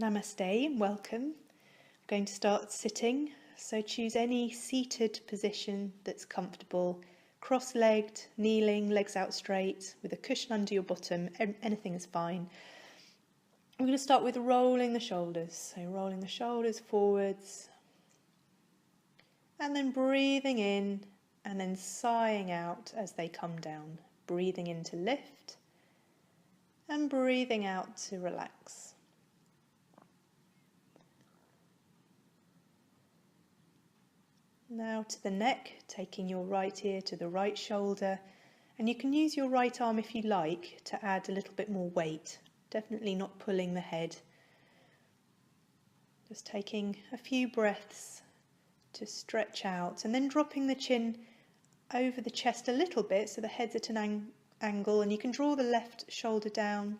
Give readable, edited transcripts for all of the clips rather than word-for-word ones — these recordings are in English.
Namaste and welcome. I'm going to start sitting, so choose any seated position that's comfortable, cross-legged, kneeling, legs out straight, with a cushion under your bottom, anything is fine. We're going to start with rolling the shoulders, so rolling the shoulders forwards, and then breathing in and then sighing out as they come down, breathing in to lift and breathing out to relax. Now to the neck, taking your right ear to the right shoulder, and you can use your right arm if you like to add a little bit more weight, definitely not pulling the head. Just taking a few breaths to stretch out and then dropping the chin over the chest a little bit so the head's at an angle, and you can draw the left shoulder down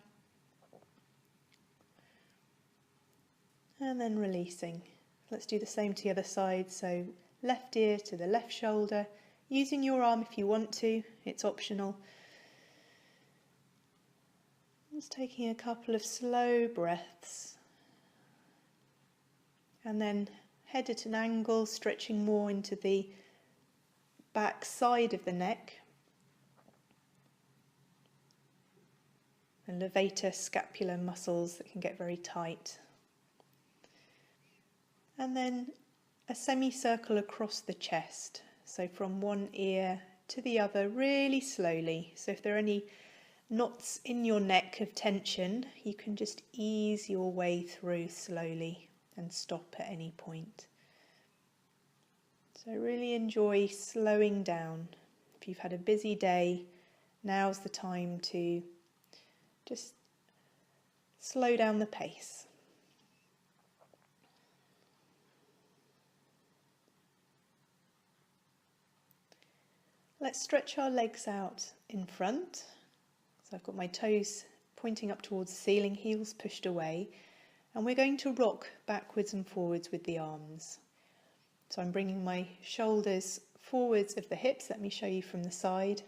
and then releasing. Let's do the same to the other side, so left ear to the left shoulder, using your arm if you want to, it's optional. Just taking a couple of slow breaths and then head at an angle, stretching more into the back side of the neck, and levator scapular muscles that can get very tight. And then a semicircle across the chest, so from one ear to the other really slowly. So if there are any knots in your neck of tension, you can just ease your way through slowly and stop at any point. So really enjoy slowing down. If you've had a busy day, now's the time to just slow down the pace. Let's stretch our legs out in front. So I've got my toes pointing up towards the ceiling, heels pushed away, and we're going to rock backwards and forwards with the arms. So I'm bringing my shoulders forwards of the hips. Let me show you from the side.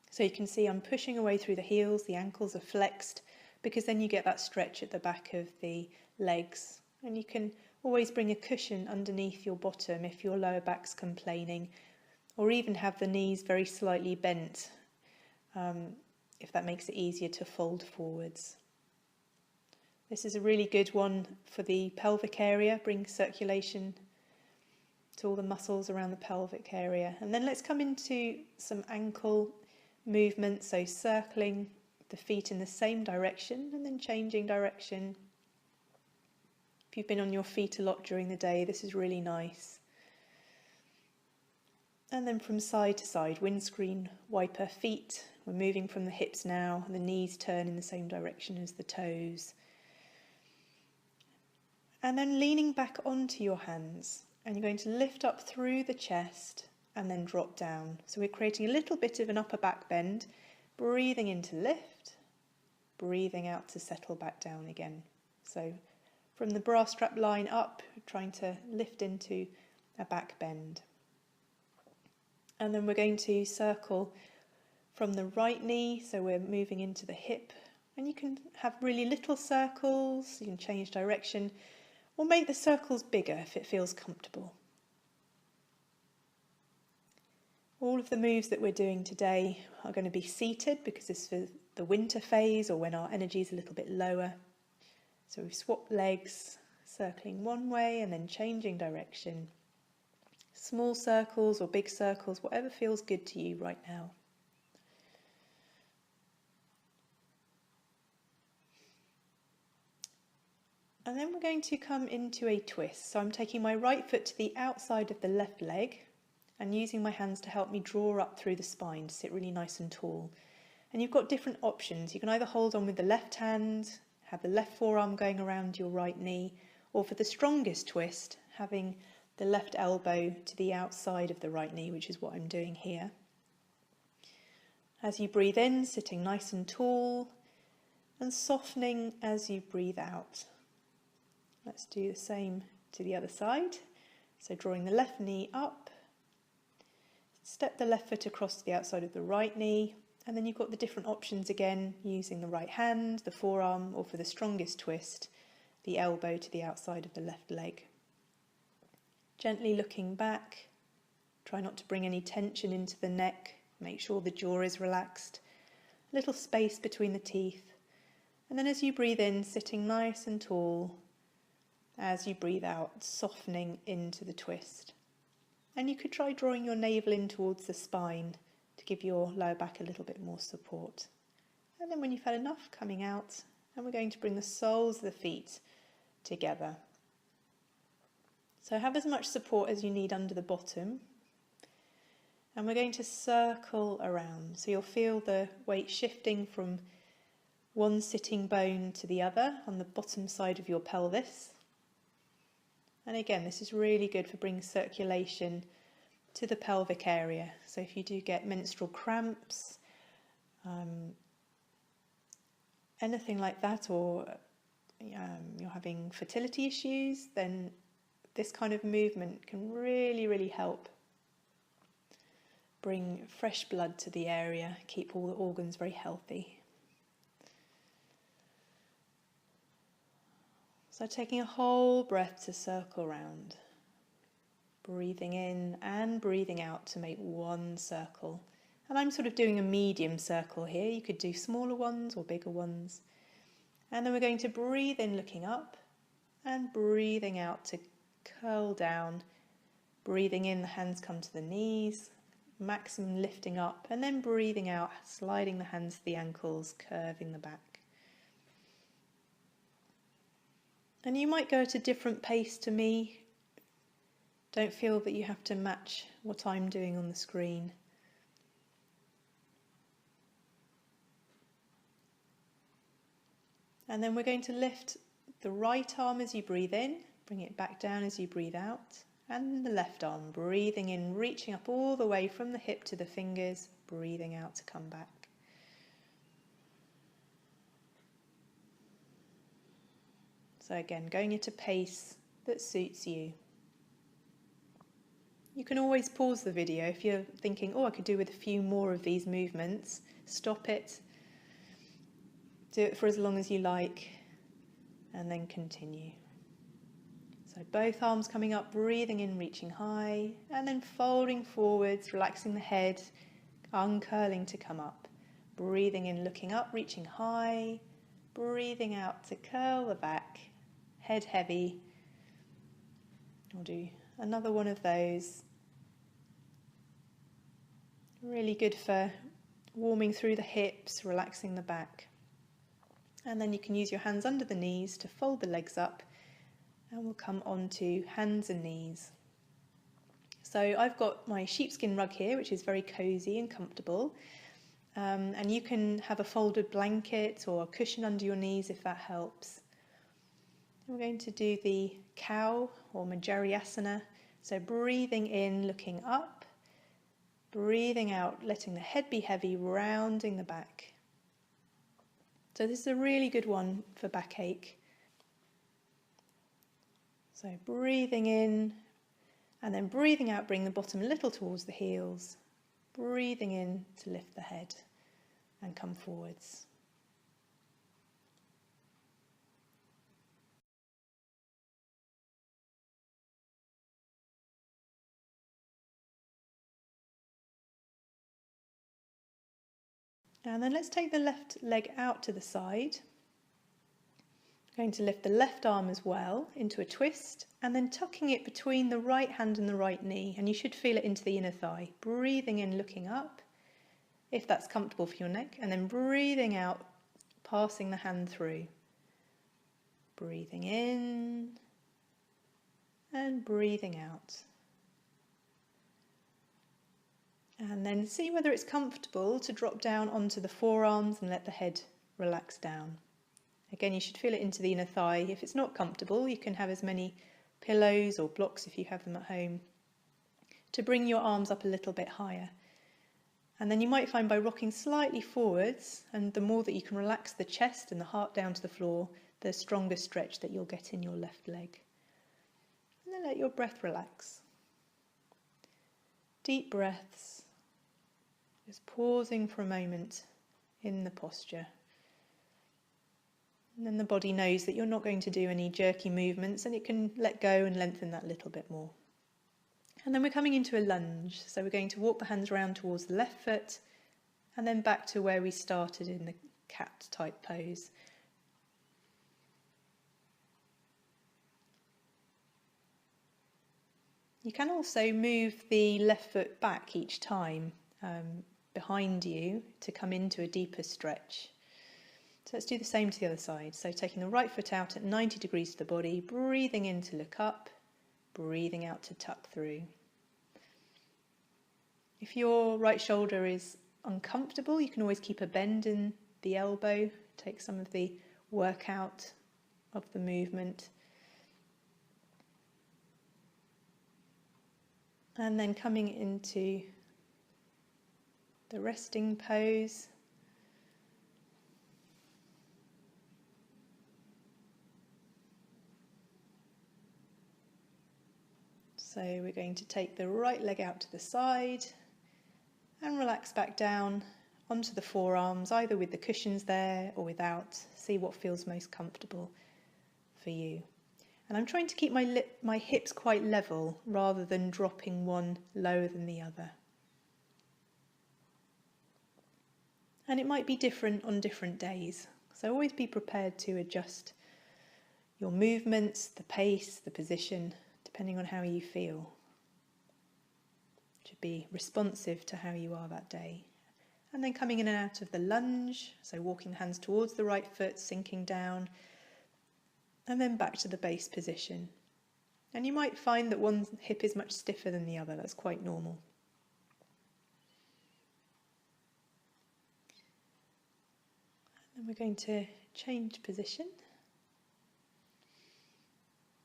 So you can see I'm pushing away through the heels, the ankles are flexed, because then you get that stretch at the back of the legs. And you can always bring a cushion underneath your bottom if your lower back's complaining, or even have the knees very slightly bent, if that makes it easier to fold forwards. This is a really good one for the pelvic area, bring circulation to all the muscles around the pelvic area. And then let's come into some ankle movement, so circling the feet in the same direction and then changing direction. If you've been on your feet a lot during the day, this is really nice. And then from side to side, windscreen wiper feet. We're moving from the hips now, and the knees turn in the same direction as the toes. And then leaning back onto your hands, and you're going to lift up through the chest and then drop down. So we're creating a little bit of an upper back bend, breathing in to lift, breathing out to settle back down again. So from the bra strap line up, trying to lift into a back bend. And then we're going to circle from the right knee, so we're moving into the hip. And you can have really little circles, you can change direction, or make the circles bigger if it feels comfortable. All of the moves that we're doing today are going to be seated because it's for the winter phase or when our energy is a little bit lower. So we've swapped legs, circling one way and then changing direction. Small circles or big circles, whatever feels good to you right now. And then we're going to come into a twist. So I'm taking my right foot to the outside of the left leg and using my hands to help me draw up through the spine to sit really nice and tall. And you've got different options. You can either hold on with the left hand, have the left forearm going around your right knee, or for the strongest twist, having the left elbow to the outside of the right knee, which is what I'm doing here. As you breathe in, sitting nice and tall, and softening as you breathe out. Let's do the same to the other side. So drawing the left knee up, step the left foot across to the outside of the right knee, and then you've got the different options again, using the right hand, the forearm, or for the strongest twist, the elbow to the outside of the left leg. Gently looking back, try not to bring any tension into the neck, make sure the jaw is relaxed, a little space between the teeth, and then as you breathe in, sitting nice and tall, as you breathe out, softening into the twist. And you could try drawing your navel in towards the spine to give your lower back a little bit more support. And then when you've had enough, coming out, and we're going to bring the soles of the feet together. So have as much support as you need under the bottom. And we're going to circle around. So you'll feel the weight shifting from one sitting bone to the other on the bottom side of your pelvis. And again, this is really good for bringing circulation to the pelvic area. So if you do get menstrual cramps, anything like that, or you're having fertility issues, then this kind of movement can really, really help bring fresh blood to the area, keep all the organs very healthy. So taking a whole breath to circle round, breathing in and breathing out to make one circle. And I'm sort of doing a medium circle here. You could do smaller ones or bigger ones. And then we're going to breathe in looking up and breathing out to curl down. Breathing in, the hands come to the knees, maximum lifting up, and then breathing out, sliding the hands to the ankles, curving the back. And you might go at a different pace to me. Don't feel that you have to match what I'm doing on the screen. And then we're going to lift the right arm as you breathe in, bring it back down as you breathe out, and the left arm, breathing in, reaching up all the way from the hip to the fingers, breathing out to come back. So again, going at a pace that suits you. You can always pause the video if you're thinking, oh, I could do with a few more of these movements. Stop it, do it for as long as you like, and then continue. So both arms coming up, breathing in, reaching high, and then folding forwards, relaxing the head, uncurling to come up. Breathing in, looking up, reaching high, breathing out to curl the back, head heavy. We'll do another one of those. Really good for warming through the hips, relaxing the back. And then you can use your hands under the knees to fold the legs up, and we'll come on to hands and knees. So I've got my sheepskin rug here, which is very cozy and comfortable. And you can have a folded blanket or a cushion under your knees if that helps. We're going to do the cow or asana. So breathing in, looking up, breathing out, letting the head be heavy, rounding the back. So this is a really good one for backache. So breathing in and then breathing out, bring the bottom a little towards the heels. Breathing in to lift the head and come forwards. And then let's take the left leg out to the side. Going to lift the left arm as well into a twist and then tucking it between the right hand and the right knee, and you should feel it into the inner thigh. Breathing in, looking up, if that's comfortable for your neck, and then breathing out, passing the hand through. Breathing in and breathing out. And then see whether it's comfortable to drop down onto the forearms and let the head relax down. Again, you should feel it into the inner thigh. If it's not comfortable, you can have as many pillows or blocks if you have them at home to bring your arms up a little bit higher. And then you might find by rocking slightly forwards, and the more that you can relax the chest and the heart down to the floor, the stronger stretch that you'll get in your left leg. And then let your breath relax. Deep breaths. Just pausing for a moment in the posture. And then the body knows that you're not going to do any jerky movements, and it can let go and lengthen that little bit more. And then we're coming into a lunge. So we're going to walk the hands around towards the left foot and then back to where we started in the cat type pose. You can also move the left foot back each time behind you to come into a deeper stretch. So let's do the same to the other side. So taking the right foot out at 90 degrees to the body, breathing in to look up, breathing out to tuck through. If your right shoulder is uncomfortable, you can always keep a bend in the elbow, take some of the work out of the movement. And then coming into the resting pose. So we're going to take the right leg out to the side and relax back down onto the forearms, either with the cushions there or without. See what feels most comfortable for you. And I'm trying to keep my hips quite level rather than dropping one lower than the other. And it might be different on different days, so always be prepared to adjust your movements, the pace, the position, depending on how you feel. Should be responsive to how you are that day. And then coming in and out of the lunge, so walking the hands towards the right foot, sinking down, and then back to the base position. And you might find that one hip is much stiffer than the other. That's quite normal. And then we're going to change position.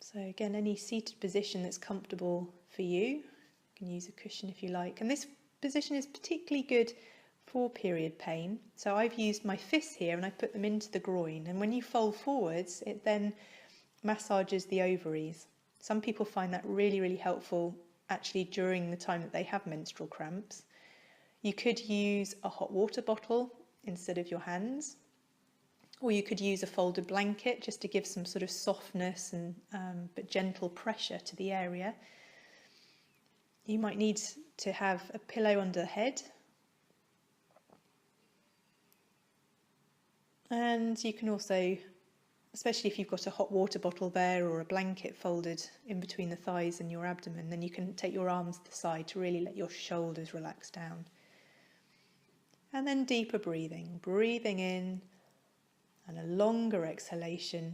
So again, any seated position that's comfortable for you. You can use a cushion if you like. And this position is particularly good for period pain. So I've used my fists here and I put them into the groin. And when you fold forwards, it then massages the ovaries. Some people find that really, really helpful actually during the time that they have menstrual cramps. You could use a hot water bottle instead of your hands. Or you could use a folded blanket just to give some sort of softness and but gentle pressure to the area. You might need to have a pillow under the head. And you can also, especially if you've got a hot water bottle there or a blanket folded in between the thighs and your abdomen, then you can take your arms to the side to really let your shoulders relax down. And then deeper breathing, breathing in, and a longer exhalation.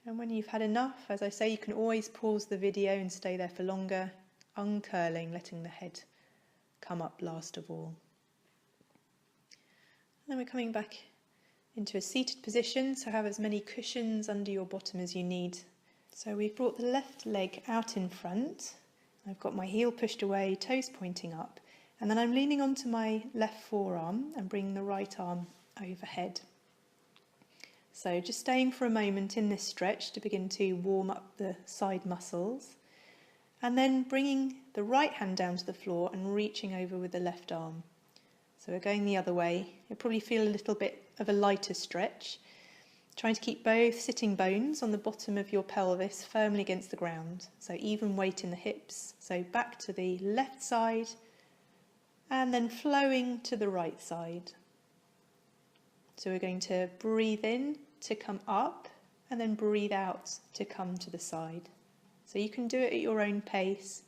And when you've had enough, as I say, you can always pause the video and stay there for longer, uncurling, letting the head come up last of all. And then we're coming back into a seated position, so have as many cushions under your bottom as you need. So we've brought the left leg out in front. I've got my heel pushed away, toes pointing up. And then I'm leaning onto my left forearm and bringing the right arm overhead. So just staying for a moment in this stretch to begin to warm up the side muscles. And then bringing the right hand down to the floor and reaching over with the left arm. So we're going the other way. You'll probably feel a little bit of a lighter stretch. Trying to keep both sitting bones on the bottom of your pelvis firmly against the ground. So even weight in the hips. So back to the left side. And then flowing to the right side. So we're going to breathe in to come up and then breathe out to come to the side. So you can do it at your own pace.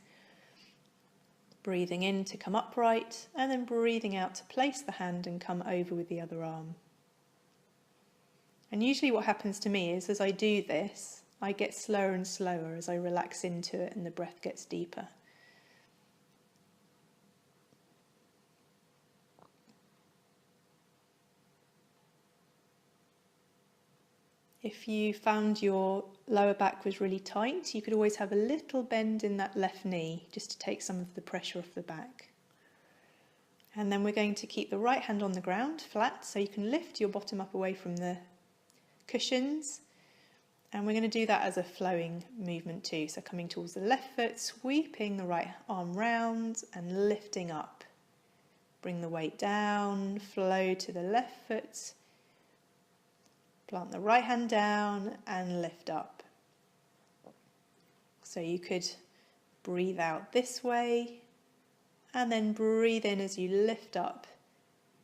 Breathing in to come upright and then breathing out to place the hand and come over with the other arm. And usually what happens to me is as I do this, I get slower and slower as I relax into it and the breath gets deeper. If you found your lower back was really tight, you could always have a little bend in that left knee just to take some of the pressure off the back. And then we're going to keep the right hand on the ground, flat, so you can lift your bottom up away from the cushions. And we're going to do that as a flowing movement too. So coming towards the left foot, sweeping the right arm round and lifting up. Bring the weight down, flow to the left foot. Plant the right hand down and lift up. So you could breathe out this way and then breathe in as you lift up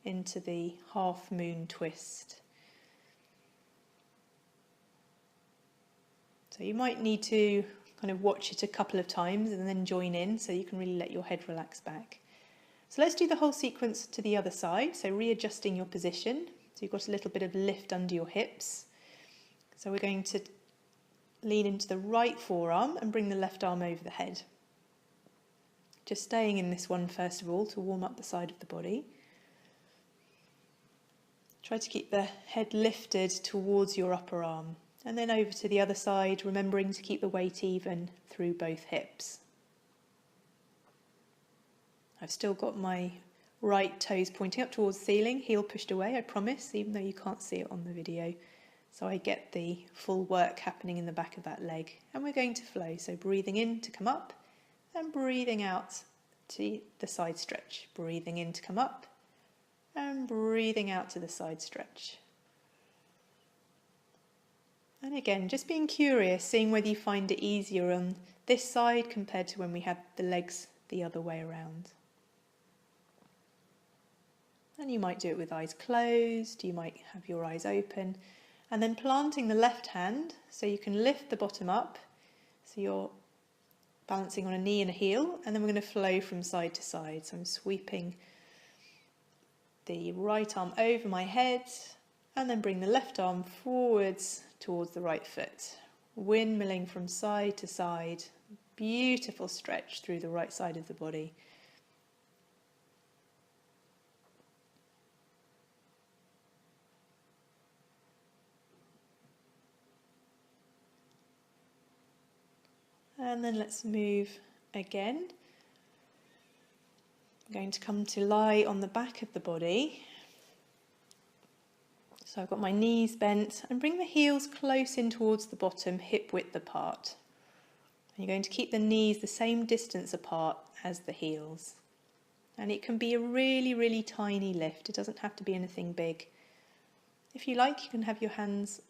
into the half moon twist. So you might need to kind of watch it a couple of times and then join in so you can really let your head relax back. So let's do the whole sequence to the other side, so readjusting your position. So you've got a little bit of lift under your hips. So we're going to lean into the right forearm and bring the left arm over the head. Just staying in this one first of all to warm up the side of the body. Try to keep the head lifted towards your upper arm. And then over to the other side, remembering to keep the weight even through both hips. I've still got my right toes pointing up towards the ceiling, heel pushed away, I promise, even though you can't see it on the video. So I get the full work happening in the back of that leg. And we're going to flow, so breathing in to come up and breathing out to the side stretch. Breathing in to come up and breathing out to the side stretch. And again, just being curious, seeing whether you find it easier on this side compared to when we had the legs the other way around. And you might do it with eyes closed, you might have your eyes open, and then planting the left hand so you can lift the bottom up, so you're balancing on a knee and a heel, and then we're going to flow from side to side. So I'm sweeping the right arm over my head, and then bring the left arm forwards towards the right foot, windmilling from side to side. Beautiful stretch through the right side of the body. And then let's move again. I'm going to come to lie on the back of the body. So I've got my knees bent and bring the heels close in towards the bottom, hip width apart. And you're going to keep the knees the same distance apart as the heels. And it can be a really, really tiny lift. It doesn't have to be anything big. If you like, you can have your hands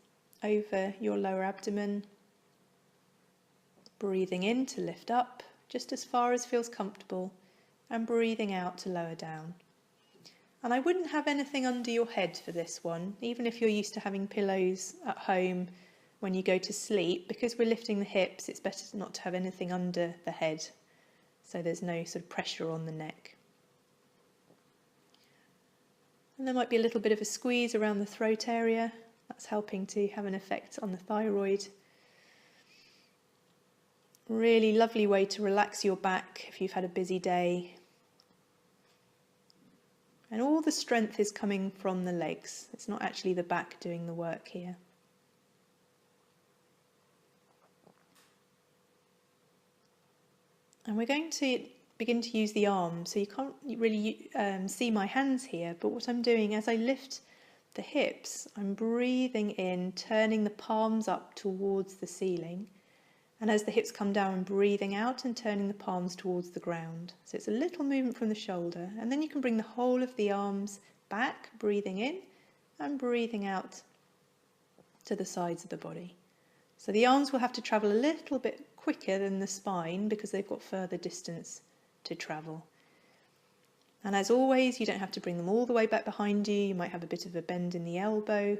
over your lower abdomen. Breathing in to lift up, just as far as feels comfortable, and breathing out to lower down. And I wouldn't have anything under your head for this one, even if you're used to having pillows at home when you go to sleep. Because we're lifting the hips, it's better not to have anything under the head, so there's no sort of pressure on the neck. And there might be a little bit of a squeeze around the throat area. That's helping to have an effect on the thyroid. Really lovely way to relax your back if you've had a busy day. And all the strength is coming from the legs. It's not actually the back doing the work here. And we're going to begin to use the arms. So you can't really see my hands here, but what I'm doing as I lift the hips, I'm breathing in, turning the palms up towards the ceiling. And as the hips come down, I'm breathing out and turning the palms towards the ground. So it's a little movement from the shoulder. And then you can bring the whole of the arms back, breathing in and breathing out to the sides of the body. So the arms will have to travel a little bit quicker than the spine because they've got further distance to travel. And as always, you don't have to bring them all the way back behind you. You might have a bit of a bend in the elbow,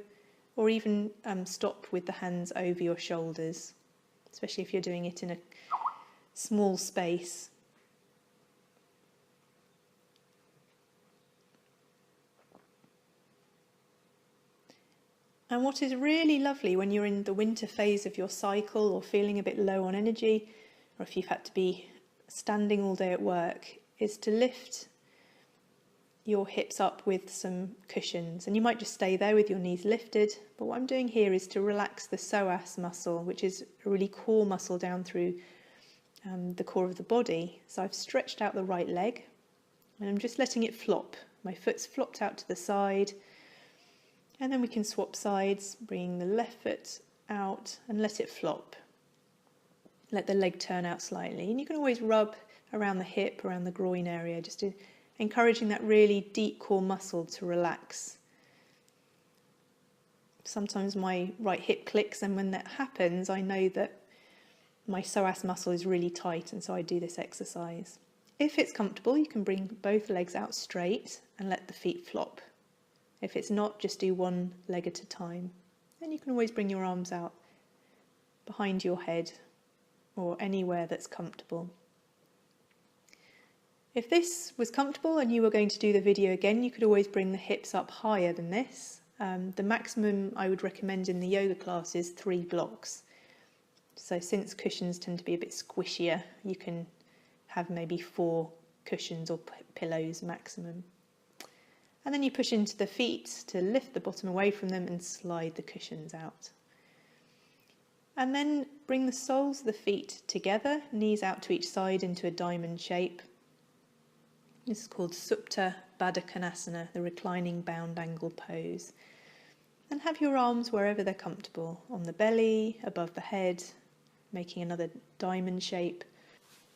or even stop with the hands over your shoulders, especially if you're doing it in a small space. And what is really lovely when you're in the winter phase of your cycle or feeling a bit low on energy, or if you've had to be standing all day at work, is to lift your hips up with some cushions. And you might just stay there with your knees lifted, but what I'm doing here is to relax the psoas muscle, which is a really core muscle down through the core of the body. So I've stretched out the right leg and I'm just letting it flop. My foot's flopped out to the side, and then we can swap sides, bringing the left foot out and let it flop. Let the leg turn out slightly, and you can always rub around the hip, around the groin area, just to encouraging that really deep core muscle to relax. Sometimes my right hip clicks, and when that happens, I know that my psoas muscle is really tight, and so I do this exercise. If it's comfortable, you can bring both legs out straight and let the feet flop. If it's not, just do one leg at a time. And you can always bring your arms out behind your head or anywhere that's comfortable. If this was comfortable and you were going to do the video again, you could always bring the hips up higher than this. The maximum I would recommend in the yoga class is 3 blocks. So since cushions tend to be a bit squishier, you can have maybe 4 cushions or pillows maximum. And then you push into the feet to lift the bottom away from them and slide the cushions out. And then bring the soles of the feet together, knees out to each side into a diamond shape. This is called Supta Baddha Konasana, the reclining bound angle pose. And have your arms wherever they're comfortable, on the belly, above the head, making another diamond shape.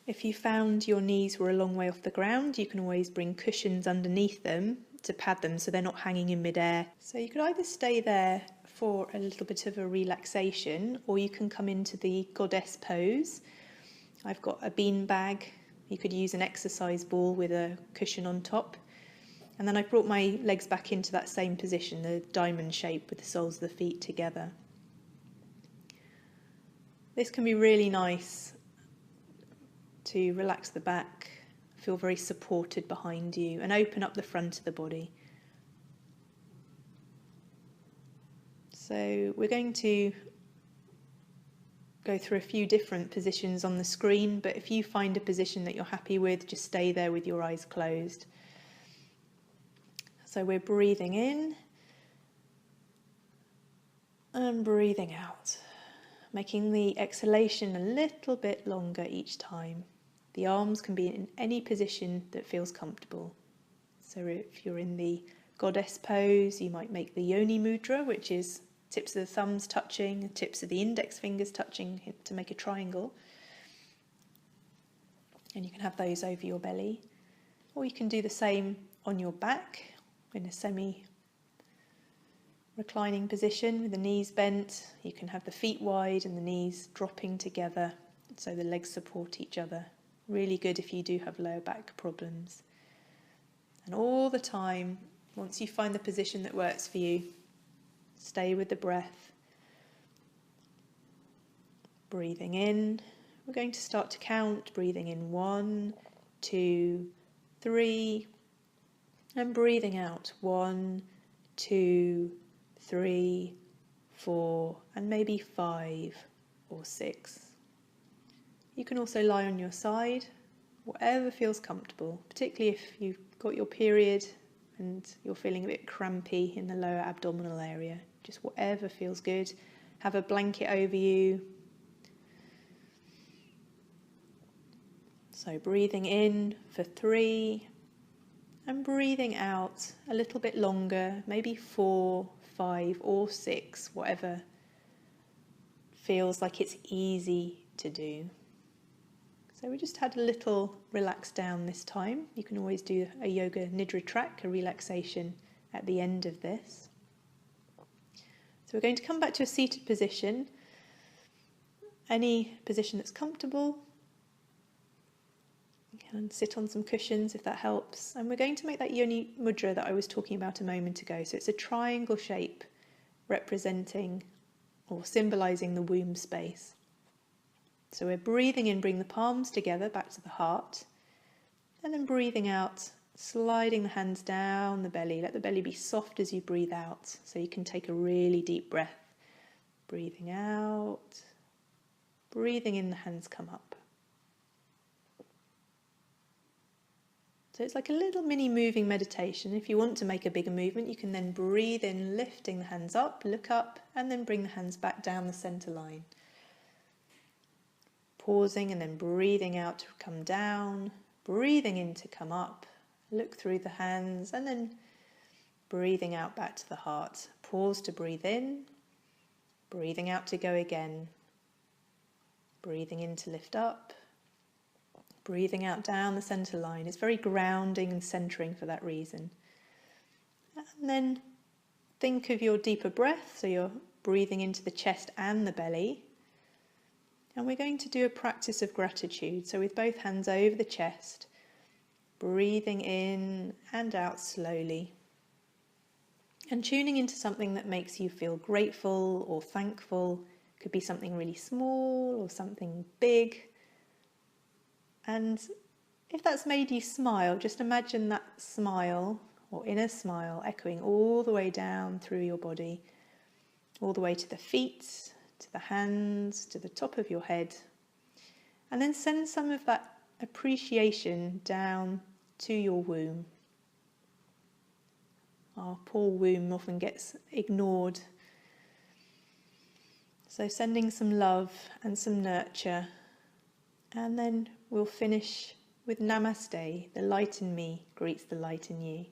If you found your knees were a long way off the ground, you can always bring cushions underneath them to pad them so they're not hanging in midair. So you could either stay there for a little bit of a relaxation, or you can come into the goddess pose. I've got a bean bag. You could use an exercise ball with a cushion on top. And then I brought my legs back into that same position, the diamond shape with the soles of the feet together. This can be really nice to relax the back, feel very supported behind you, and open up the front of the body. So we're going to go through a few different positions on the screen, but if you find a position that you're happy with, just stay there with your eyes closed. So we're breathing in and breathing out, making the exhalation a little bit longer each time. The arms can be in any position that feels comfortable. So if you're in the goddess pose, you might make the yoni mudra, which is tips of the thumbs touching, tips of the index fingers touching to make a triangle. And you can have those over your belly. Or you can do the same on your back in a semi-reclining position with the knees bent. You can have the feet wide and the knees dropping together so the legs support each other. Really good if you do have lower back problems. And all the time, once you find the position that works for you, stay with the breath. Breathing in. We're going to start to count. Breathing in 1, 2, 3. And breathing out 1, 2, 3, 4, and maybe 5 or 6. You can also lie on your side, whatever feels comfortable, particularly if you've got your period and you're feeling a bit crampy in the lower abdominal area. Just whatever feels good. Have a blanket over you. So breathing in for 3 and breathing out a little bit longer, maybe 4, 5 or 6, whatever feels like it's easy to do. So we just had a little relax down this time. You can always do a yoga nidra track, a relaxation at the end of this. So we're going to come back to a seated position, any position that's comfortable. You can sit on some cushions if that helps. And we're going to make that yoni mudra that I was talking about a moment ago. So it's a triangle shape representing or symbolizing the womb space. So we're breathing in, bring the palms together back to the heart, and then breathing out, sliding the hands down the belly. Let the belly be soft as you breathe out, so you can take a really deep breath. Breathing out, breathing in, the hands come up. So it's like a little mini moving meditation. If you want to make a bigger movement, you can then breathe in, lifting the hands up, look up, and then bring the hands back down the center line. Pausing and then breathing out to come down, breathing in to come up, look through the hands, and then breathing out back to the heart. Pause to breathe in, breathing out to go again, breathing in to lift up, breathing out down the centre line. It's very grounding and centering for that reason. And then think of your deeper breath, so you're breathing into the chest and the belly. And we're going to do a practice of gratitude. So with both hands over the chest, breathing in and out slowly. And tuning into something that makes you feel grateful or thankful. Could be something really small or something big. And if that's made you smile, just imagine that smile or inner smile echoing all the way down through your body, all the way to the feet, to the hands, to the top of your head. And then send some of that appreciation down to your womb. Our poor womb often gets ignored. So sending some love and some nurture. And then we'll finish with Namaste. The light in me greets the light in you.